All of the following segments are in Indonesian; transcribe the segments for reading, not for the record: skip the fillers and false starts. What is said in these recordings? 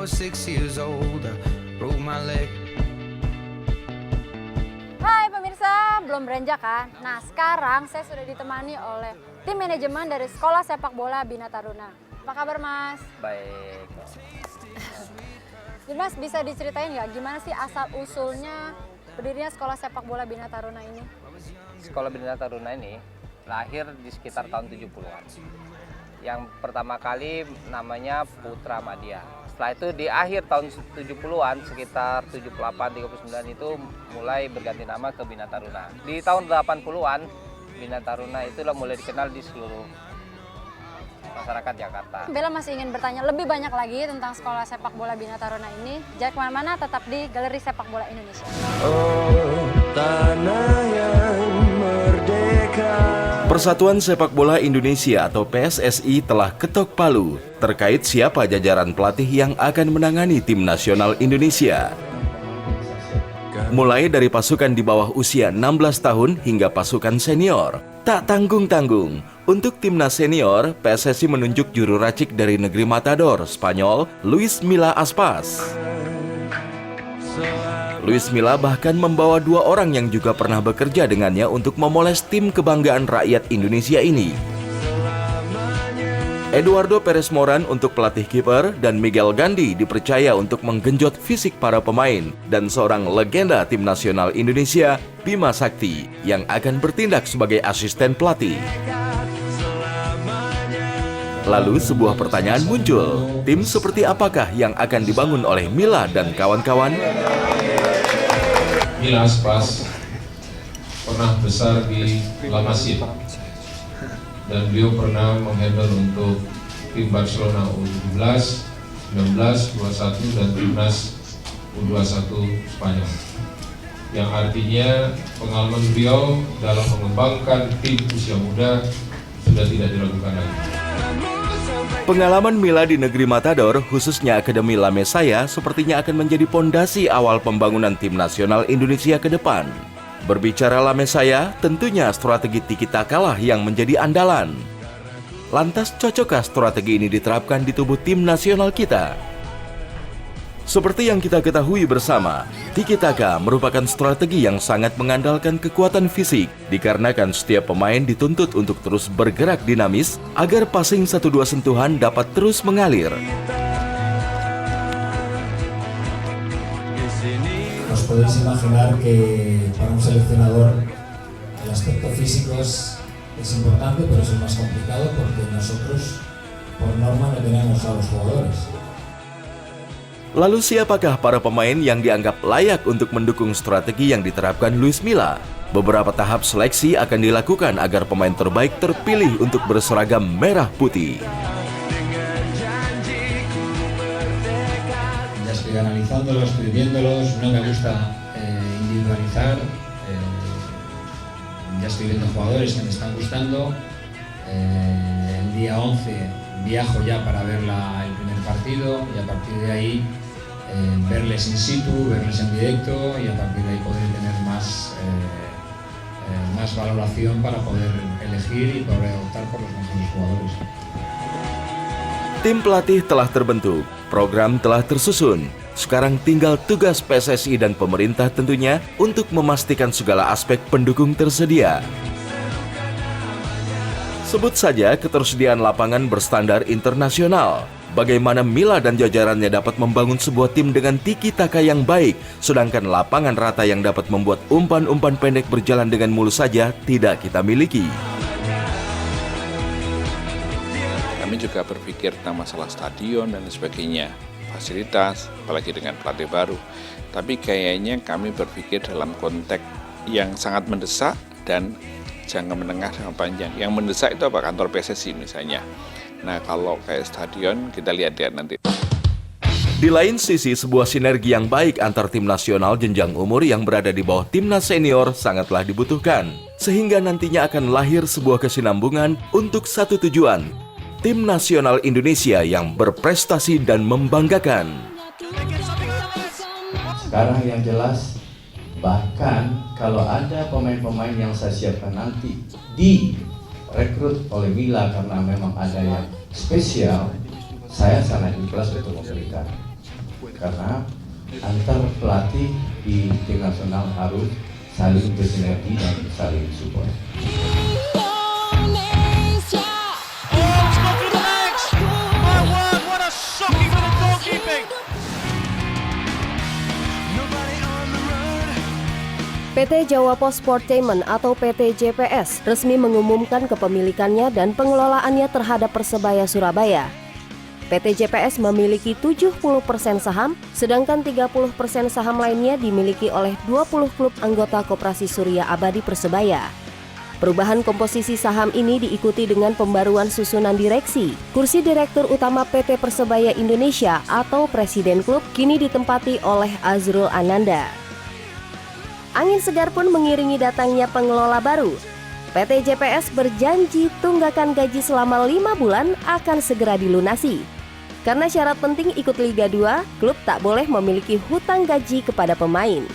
was 6 years old, I broke my leg. Hai pemirsa, belum beranjak kan? Nah sekarang saya sudah ditemani oleh tim manajemen dari Sekolah Sepak Bola Bina Taruna. Apa kabar Mas? Baik. Jadi Mas bisa diceritain nggak gimana sih asal usulnya berdirinya Sekolah Sepak Bola Bina Taruna ini? Sekolah Bina Taruna ini lahir di sekitar tahun 70-an. Yang pertama kali namanya Putra Madya. Setelah itu di akhir tahun 70-an, sekitar 78-39 itu mulai berganti nama ke Bina Taruna. Di tahun 80-an, Bina Taruna itulah mulai dikenal di seluruh masyarakat Jakarta. Bella masih ingin bertanya lebih banyak lagi tentang Sekolah Sepak Bola Bina Taruna ini. Jangan kemana-mana, tetap di Galeri Sepak Bola Indonesia. Oh, tanah yang merdeka. Persatuan Sepak Bola Indonesia atau PSSI telah ketok palu terkait siapa jajaran pelatih yang akan menangani tim nasional Indonesia. Mulai dari pasukan di bawah usia 16 tahun hingga pasukan senior. Tak tanggung-tanggung, untuk timnas senior, PSSI menunjuk juru racik dari negeri Matador, Spanyol, Luis Milla Aspas. Luis Milla bahkan membawa 2 orang yang juga pernah bekerja dengannya untuk memoles tim kebanggaan rakyat Indonesia ini. Eduardo Perez Moran untuk pelatih kiper dan Miguel Gandhi dipercaya untuk menggenjot fisik para pemain dan seorang legenda tim nasional Indonesia, Bima Sakti, yang akan bertindak sebagai asisten pelatih. Lalu sebuah pertanyaan muncul, tim seperti apakah yang akan dibangun oleh Milla dan kawan-kawan? Milla Aspas pernah besar di La Masia dan beliau pernah menghandle untuk tim Barcelona U17, 19, 21 dan timnas U21 Spanyol. Yang artinya pengalaman beliau dalam mengembangkan tim usia muda sudah tidak diragukan lagi. Pengalaman Milla di negeri Matador, khususnya Akademi La Mesaya, sepertinya akan menjadi pondasi awal pembangunan tim nasional Indonesia ke depan. Berbicara La Mesaya, tentunya strategi tiki-taka lah yang menjadi andalan. Lantas cocokkah strategi ini diterapkan di tubuh tim nasional kita? Seperti yang kita ketahui bersama, tiki-taka merupakan strategi yang sangat mengandalkan kekuatan fisik, dikarenakan setiap pemain dituntut untuk terus bergerak dinamis agar passing 1-2 sentuhan dapat terus mengalir. Os podéis imaginar que para un seleccionador el aspecto físico es importante, pero es el más complicado porque nosotros por norma no tenemos a los jugadores. Lalu siapakah para pemain yang dianggap layak untuk mendukung strategi yang diterapkan Luis Milla? Beberapa tahap seleksi akan dilakukan agar pemain terbaik terpilih untuk berseragam merah putih. Ya estoy analizándolos, estoy viéndolos, no me gusta individualizar. Ya estoy viendo jugadores que me están gustando. El día 11 viajo ya para ver el primer partido y a partir de ahí verles in situ, verles en directo y a partir de ahí poder tener más valoración para poder elegir y poder optar por los mejores jugadores. Tim pelatih telah terbentuk, program telah tersusun. Sekarang tinggal tugas PSSI dan pemerintah tentunya untuk memastikan segala aspek pendukung tersedia. Sebut saja ketersediaan lapangan berstandar internasional. Bagaimana Milla dan jajarannya dapat membangun sebuah tim dengan tiki-taka yang baik, sedangkan lapangan rata yang dapat membuat umpan-umpan pendek berjalan dengan mulus saja tidak kita miliki. Kami juga berpikir tentang masalah stadion dan sebagainya, fasilitas, apalagi dengan pelatih baru. Tapi kayaknya kami berpikir dalam konteks yang sangat mendesak dan jangka menengah dan panjang. Yang mendesak itu apa? Kantor PSSI misalnya. Nah kalau kayak stadion kita lihat-lihat nanti. Di lain sisi, sebuah sinergi yang baik antar tim nasional jenjang umur yang berada di bawah timnas senior sangatlah dibutuhkan. Sehingga nantinya akan lahir sebuah kesinambungan untuk satu tujuan, tim nasional Indonesia yang berprestasi dan membanggakan. Sekarang yang jelas, bahkan kalau ada pemain-pemain yang saya siapkan nanti direkrut oleh Milla karena memang ada yang spesial, saya sangat ikhlas untuk memberikan. karena antar pelatih di tim nasional harus saling bersinergi dan saling support. PT Jawa Pos Sportainment atau PT JPS resmi mengumumkan kepemilikannya dan pengelolaannya terhadap Persebaya Surabaya. PT JPS memiliki 70% saham, sedangkan 30% saham lainnya dimiliki oleh 20 klub anggota Koperasi Surya Abadi Persebaya. Perubahan komposisi saham ini diikuti dengan pembaruan susunan direksi. Kursi Direktur Utama PT Persebaya Indonesia atau Presiden Klub kini ditempati oleh Azrul Ananda. Angin segar pun mengiringi datangnya pengelola baru. PT JPS berjanji tunggakan gaji selama 5 bulan akan segera dilunasi. Karena syarat penting ikut Liga 2, klub tak boleh memiliki hutang gaji kepada pemain.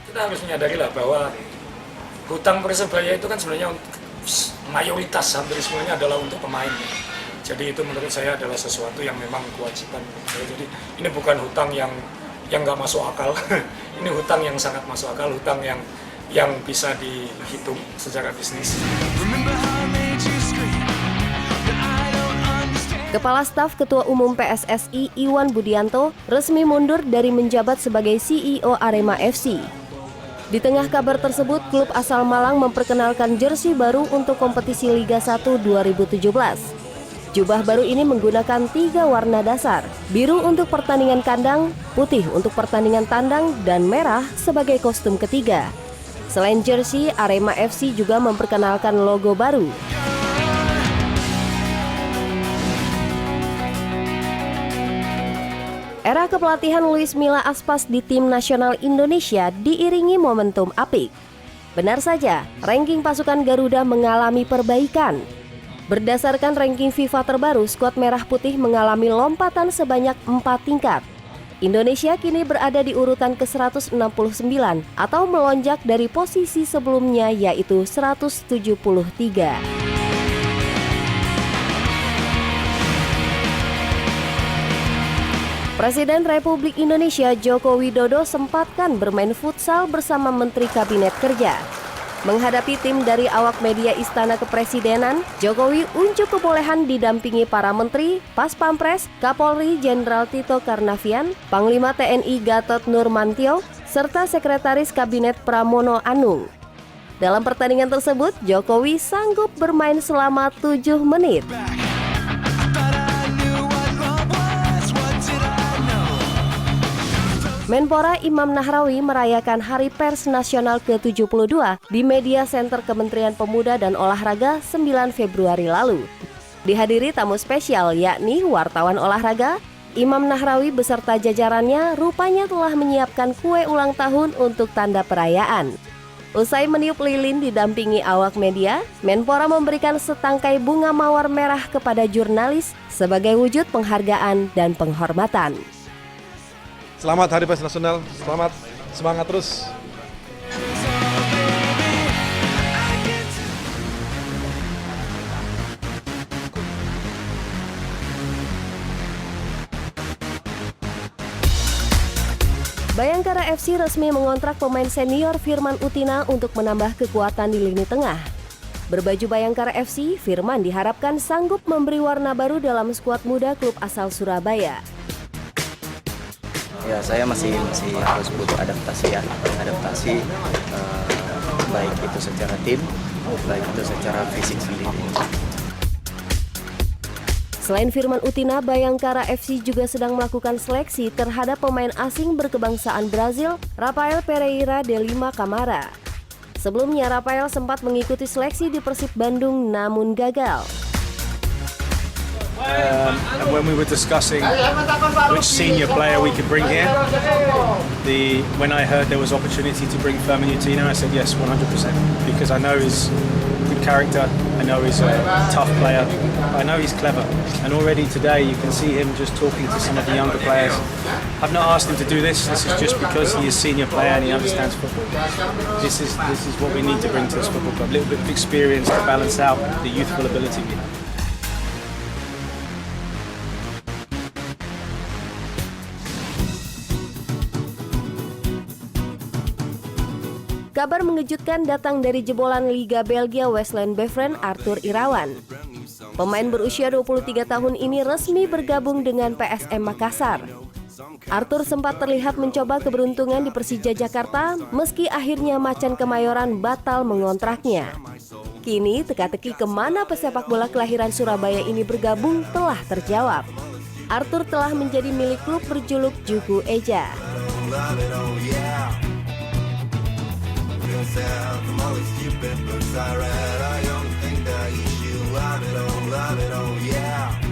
Kita harus menyadari lah bahwa hutang Persebaya itu kan sebenarnya mayoritas hampir semuanya adalah untuk pemain. Jadi itu menurut saya adalah sesuatu yang memang kewajiban. Jadi ini bukan hutang yang nggak masuk akal. Ini hutang yang sangat masuk akal, hutang yang bisa dihitung secara bisnis. Kepala Staf Ketua Umum PSSI Iwan Budianto resmi mundur dari menjabat sebagai CEO Arema FC. Di tengah kabar tersebut, klub asal Malang memperkenalkan jersey baru untuk kompetisi Liga 1 2017. Jubah baru ini menggunakan 3 warna dasar, biru untuk pertandingan kandang, putih untuk pertandingan tandang, dan merah sebagai kostum ketiga. Selain jersey, Arema FC juga memperkenalkan logo baru. Era kepelatihan Luis Milla Aspas di tim nasional Indonesia diiringi momentum apik. Benar saja, ranking pasukan Garuda mengalami perbaikan. Berdasarkan ranking FIFA terbaru, skuad Merah Putih mengalami lompatan sebanyak 4 tingkat. Indonesia kini berada di urutan ke-169 atau melonjak dari posisi sebelumnya yaitu 173. Presiden Republik Indonesia Joko Widodo sempatkan bermain futsal bersama Menteri Kabinet Kerja. Menghadapi tim dari awak media Istana Kepresidenan, Jokowi unjuk kebolehan didampingi para menteri, Pas Pampres, Kapolri Jenderal Tito Karnavian, Panglima TNI Gatot Nurmantio, serta Sekretaris Kabinet Pramono Anung. Dalam pertandingan tersebut, Jokowi sanggup bermain selama 7 menit. Menpora Imam Nahrawi merayakan Hari Pers Nasional ke-72 di Media Center Kementerian Pemuda dan Olahraga 9 Februari lalu. Dihadiri tamu spesial yakni wartawan olahraga, Imam Nahrawi beserta jajarannya rupanya telah menyiapkan kue ulang tahun untuk tanda perayaan. Usai meniup lilin didampingi awak media, Menpora memberikan setangkai bunga mawar merah kepada jurnalis sebagai wujud penghargaan dan penghormatan. Selamat Hari Pers Nasional, selamat, semangat terus. Bayangkara FC resmi mengontrak pemain senior Firman Utina untuk menambah kekuatan di lini tengah. Berbaju Bayangkara FC, Firman diharapkan sanggup memberi warna baru dalam skuad muda klub asal Surabaya. Ya, saya masih harus butuh adaptasi baik itu secara tim, baik itu secara fisik sendiri. Selain Firman Utina, Bayangkara FC juga sedang melakukan seleksi terhadap pemain asing berkebangsaan Brazil, Rafael Pereira de Lima Camara. Sebelumnya, Rafael sempat mengikuti seleksi di Persib Bandung namun gagal. And when we were discussing which senior player we could bring here, when I heard there was opportunity to bring Firman Utina, I said yes, 100%, because I know he's good character, I know he's a tough player, I know he's clever, and already today you can see him just talking to some of the younger players. I've not asked him to do this. This is just because he is a senior player and he understands football. This is what we need to bring to this football club, a little bit of experience to balance out the youthful ability we have. Kabar mengejutkan datang dari jebolan Liga Belgia Westland Beveren Arthur Irawan. Pemain berusia 23 tahun ini resmi bergabung dengan PSM Makassar. Arthur sempat terlihat mencoba keberuntungan di Persija Jakarta meski akhirnya Macan Kemayoran batal mengontraknya. Kini teka-teki kemana pesepak bola kelahiran Surabaya ini bergabung telah terjawab. Arthur telah menjadi milik klub berjuluk Juku Eja. Stupid books I read, I don't think that you should love it, oh yeah.